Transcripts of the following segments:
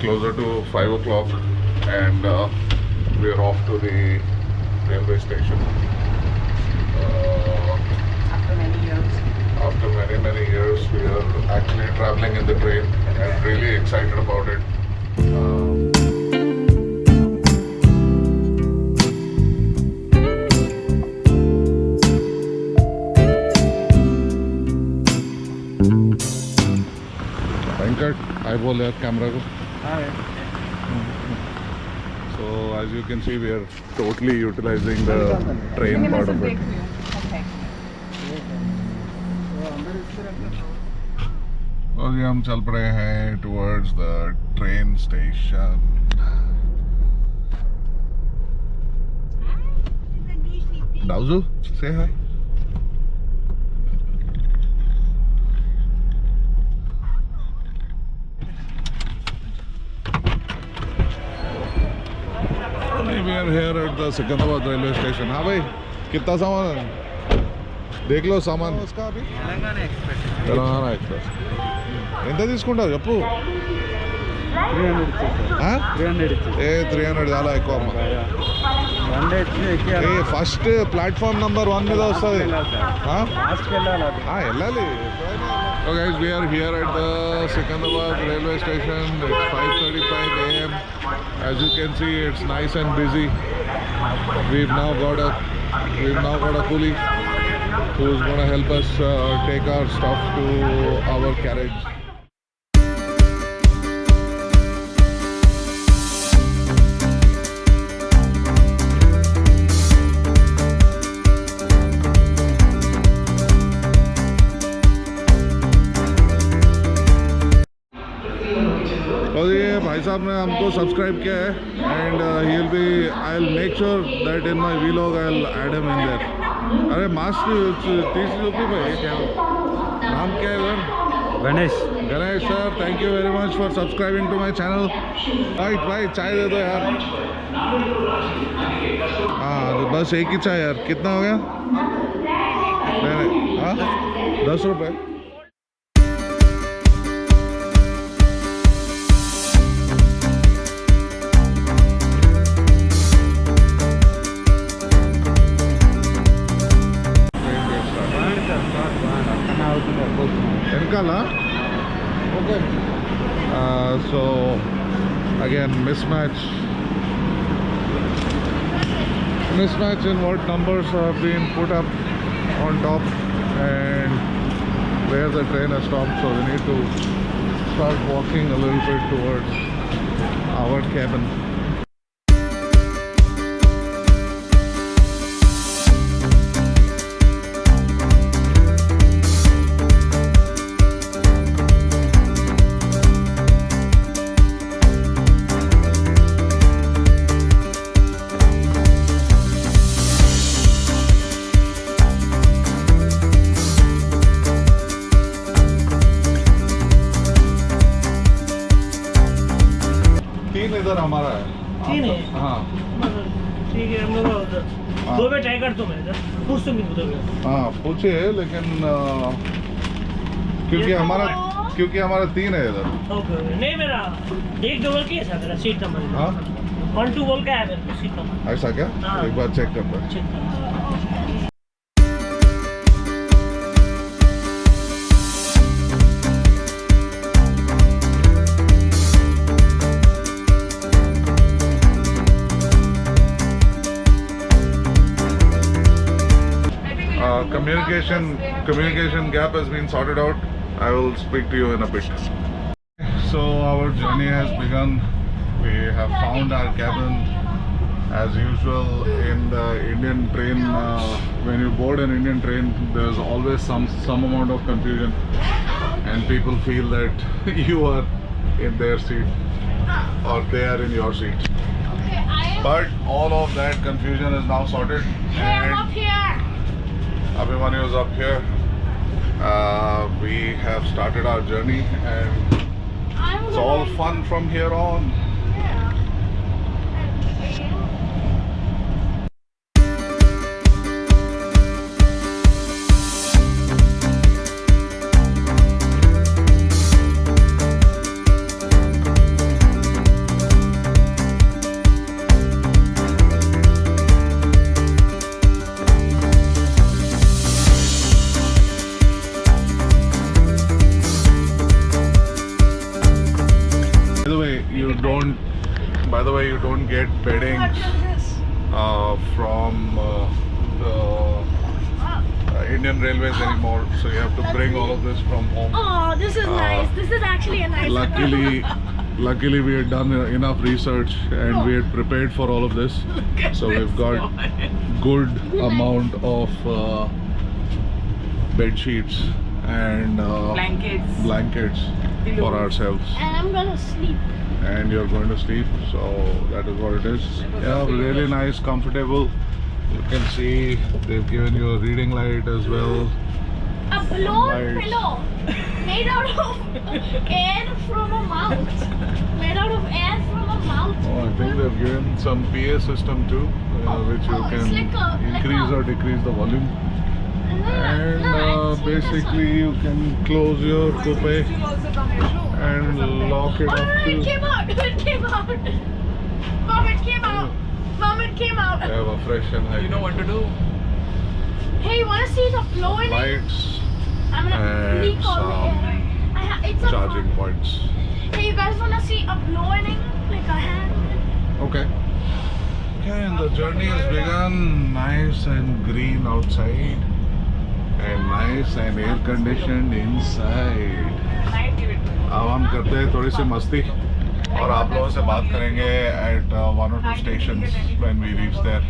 closer to 5 o'clock and we are off to the railway station. After many years, we are actually traveling in the train and really excited about it. I बोल यार camera को. So as you can see, we are totally utilizing the train part of it. और ये हम चल पड़े हैं towards the train station. Dauzu, say hi. We are here at the Hyderabad railway station. हाँ भाई, कितना सामान है? देख लो सामान. उसका अभी तेलंगाना एक्सप्रेस. ఎంత తీసుకుంటావు చెప్పు. 300 చాలా ఎక్కువ అమ్మ. ఫస్ట్ ప్లాట్ఫామ్ నంబర్ 1 మీద వస్తుంది. వెళ్ళాలి. So guys, we are here at the Hyderabad railway station. It's 5:35 AM. As you can see, it's nice and busy. We've now got a coolie who's going to help us take our stuff to our carriage. और ये भाई साहब ने हमको subscribe किया है and he will be I will make sure that in my vlog I will add him in there. अरे mask 30 रुपये भाई. क्या नाम क्या है sir? Ganesh sir, thank you very much for subscribing to my channel. भाई चाय दे दो यार. हाँ बस एक ही चाय यार. कितना हो गया? नहीं हाँ 10 रुपये. Okay. So again, mismatch in what numbers have been put up on top and where the train has stopped. So we need to start walking a little bit towards our cabin. इधर हमारा है. हाँ ठीक है. हम लोग दो में ट्राई करता हूँ. मैं इधर पूछ तो नहीं पूछा. हाँ पूछे लेकिन क्योंकि हमारा 3 है इधर. ओके नहीं मेरा 1-2 बोल के ऐसा मेरा सीट नंबर. हाँ 1-2 बोल का है मेरा सीट नंबर. ऐसा क्या? एक बार चेक करता है. Communication gap has been sorted out. I will speak to you in a bit. So our journey has begun. We have found our cabin. As usual in the Indian train, when you board an Indian train, there's always some amount of confusion, and people feel that you are in their seat or they are in your seat. But all of that confusion is now sorted. And Abhimanyu is up here. We have started our journey and it's all fun from here on. the way, you don't. By the way, you don't get beddings from the Indian Railways anymore. So you have to bring all of this from home. Oh, this is nice. This is actually a nice. Luckily, we had done enough research and we had prepared for all of this. So we've got good amount of bed sheets and blankets for ourselves. And I'm gonna sleep. And you're going to sleep, so that is what it is. Yeah, really nice, comfortable. You can see they've given you a reading light as well. A blown pillow made out of air from a mouth. Made out of air from a mouth. Oh, I think they've given some PA system too, which you can increase or decrease the volume. And basically you can close your coupe and lock it up to... It came out! It came out! Mom, it came out! Mom, it came out! They have a fresh and high. You know what to do? Hey, you wanna see the flow in it? Lights I'm gonna and leak all the air. It's a charging points. Hey, you guys wanna see a blowing? Like a hand? Okay. Okay, and the journey has begun. Nice and green outside. And nice and air conditioned inside. अब हम करते हैं थोड़ी सी मस्ती और आप लोगों से बात करेंगे at one or two stations when we reach there.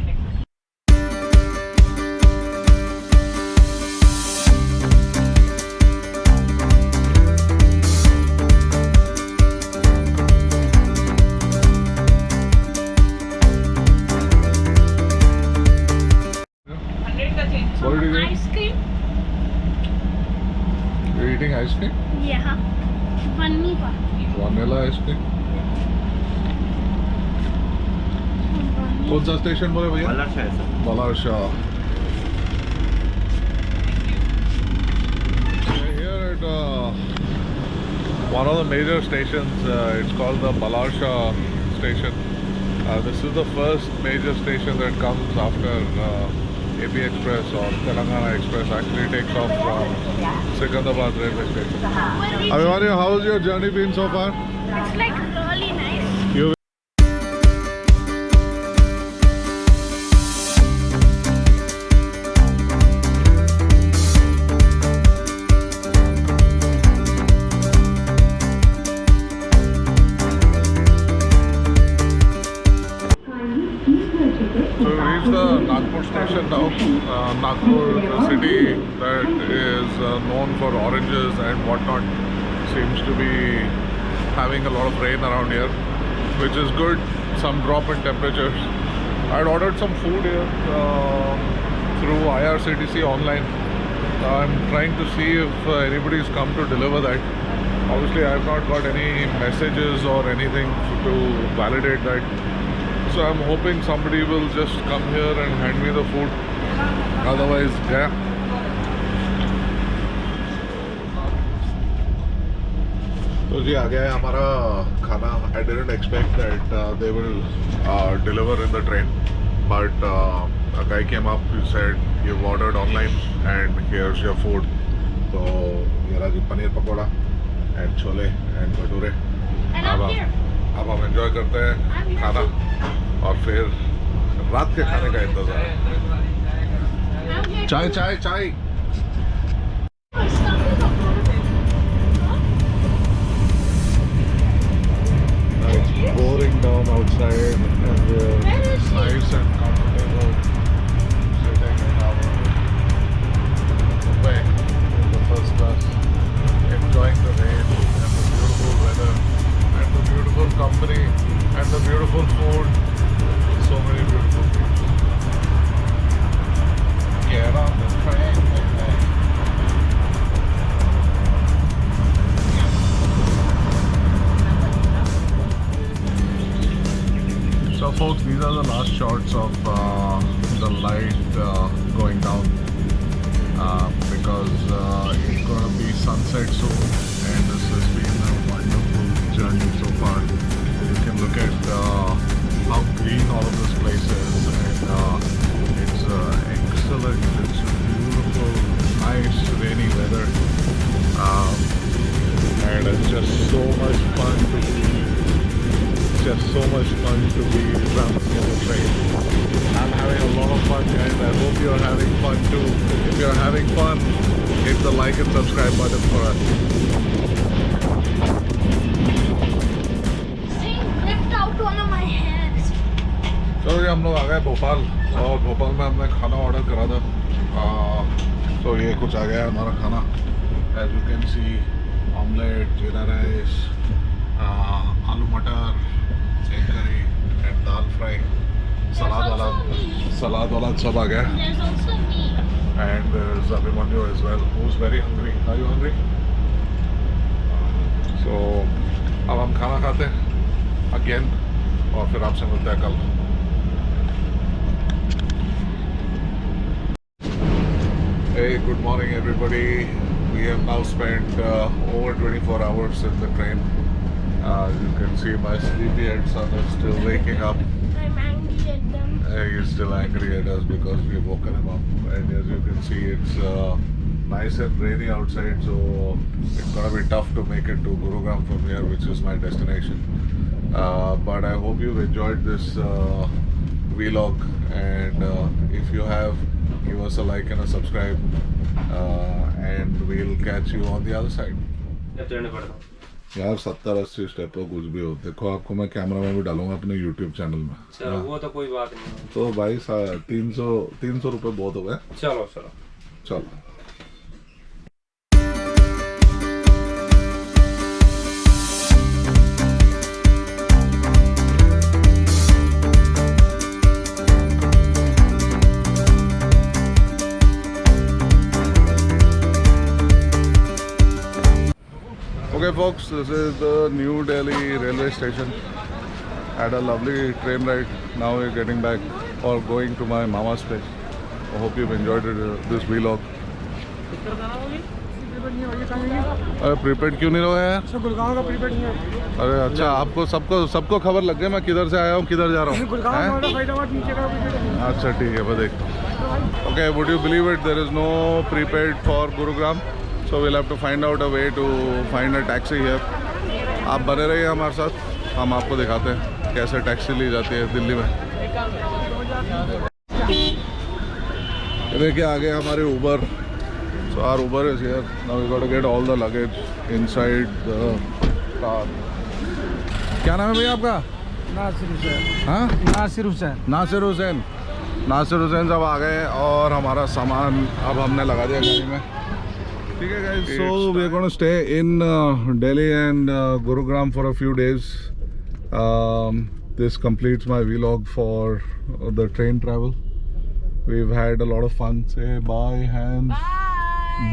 What did you eat? Ice cream? You're eating ice cream? Yeah. Vanilla. Vanilla ice cream? कौन सा स्टेशन बोले भैया? Balarshah. Here at one of the major stations, it's called the Balarshah station. This is the first major station that comes after AP Express or Telangana Express actually takes off from Hyderabad railway station. Avimanyu, how has your journey been so far? It's like really nice. You station now. Nagpur, the city that is known for oranges and whatnot, seems to be having a lot of rain around here, which is good. Some drop in temperatures. I had ordered some food here through IRCTC online. I'm trying to see if anybody's come to deliver that. Obviously, I have not got any messages or anything to validate that. So I'm hoping somebody will just come here and hand me the food. Otherwise, yeah. So जी आ गया है हमारा खाना. I didn't expect that they will deliver in the train, but a guy came up. He said you've ordered online and here's your food. So ये रहा जी paneer pakora and chole and bhature. And I'm here. अब हम enjoy करते हैं खाना और फिर रात के खाने का इंतजार. चाय चाय चाय. It's pouring down outside and we're nice and comfortable sitting in our way in the first class, enjoying the rain and the beautiful weather and the beautiful company and the beautiful food. So many beautiful people. Get on the train. So folks, these are the last shots of the light going down because it's going to be sunset soon, and this has been a wonderful journey so far. You can look at how green all of this place is, and it's excellent. It's beautiful, nice rainy weather, and it's just so much fun to so much fun to be traveling in the train. I'm having a lot of fun, guys. I hope you're having fun too. If you're having fun, hit the like and subscribe button for us. Thing ripped out one of my hands. चलो जी हम लोग आ गए भोपाल और भोपाल में हमने खाना order करा था तो ये कुछ आ गया है हमारा खाना as you can see omelette jeera rice aloo matar egg curry and dal fry सलाद वाला सब आ गया There's also me. and there's Abhimanyu as well who's very hungry. Are you hungry? So अब हम खाना खाते हैं again और फिर आपसे मिलते हैं कल. Hey, good morning everybody. We have now spent over 24 hours in the train. You can see my sleepy-head son is still waking up. I'm angry at them. He's still angry at us because we've woken him up. And as you can see, it's nice and rainy outside, so it's gonna be tough to make it to Gurugram from here, which is my destination. But I hope you've enjoyed this vlog, and if you have, give us a like and a subscribe, and we'll catch you on the other side. यार 70-80 step तो कुछ भी हो. देखो आपको मैं camera में भी डालूंगा अपने YouTube चैनल में. चलो वो तो कोई बात नहीं. तो भाई 300 रुपए बहुत हो गए. चलो. Okay folks, this is the New Delhi railway station. Had a lovely train ride. Now we're getting back or going to my mama's place. I hope you've enjoyed this vlog. अरे प्रीपेड क्यों नहीं रहा है यार? गुड़गांव का prepaid नहीं है. अरे अच्छा, आपको सबको खबर लग गई मैं किधर से आया हूँ, किधर जा रहा हूँ. अच्छा ठीक है, मैं देखता हूँ. Okay, would you believe it? There is no prepaid for Gurugram. So we'll have to find out a way to find a taxi here. आप बने रहिए हमारे साथ, हम आपको दिखाते हैं कैसे टैक्सी ली जाती है दिल्ली में. देखिए आगे हमारे Uber. So our Uber is here. Now we got to get all the luggage inside the car. क्या नाम है भैया आपका? नासिर हुसैन. हाँ? नासिर हुसैन. नासिर हुसैन साहब आ गए और हमारा सामान अब हमने लगा दिया गाड़ी में. ठीक है guys, so we're going to stay in Delhi and Gurugram for a few days. This completes my vlog for the train travel. We've had a lot of fun. Say bye, Hans.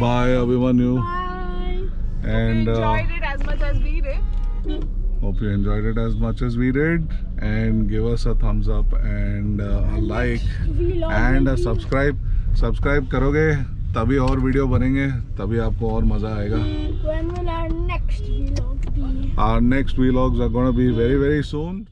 Bye, Abhimanyu. Bye. And enjoyed it as much as we did. hope you enjoyed it as much as we did. And give us a thumbs up and a like and a subscribe. Subscribe करोगे तभी और video बनेंगे, तभी आपको और मज़ा आएगा. When will our next vlog be? Our next vlogs are going to be very soon.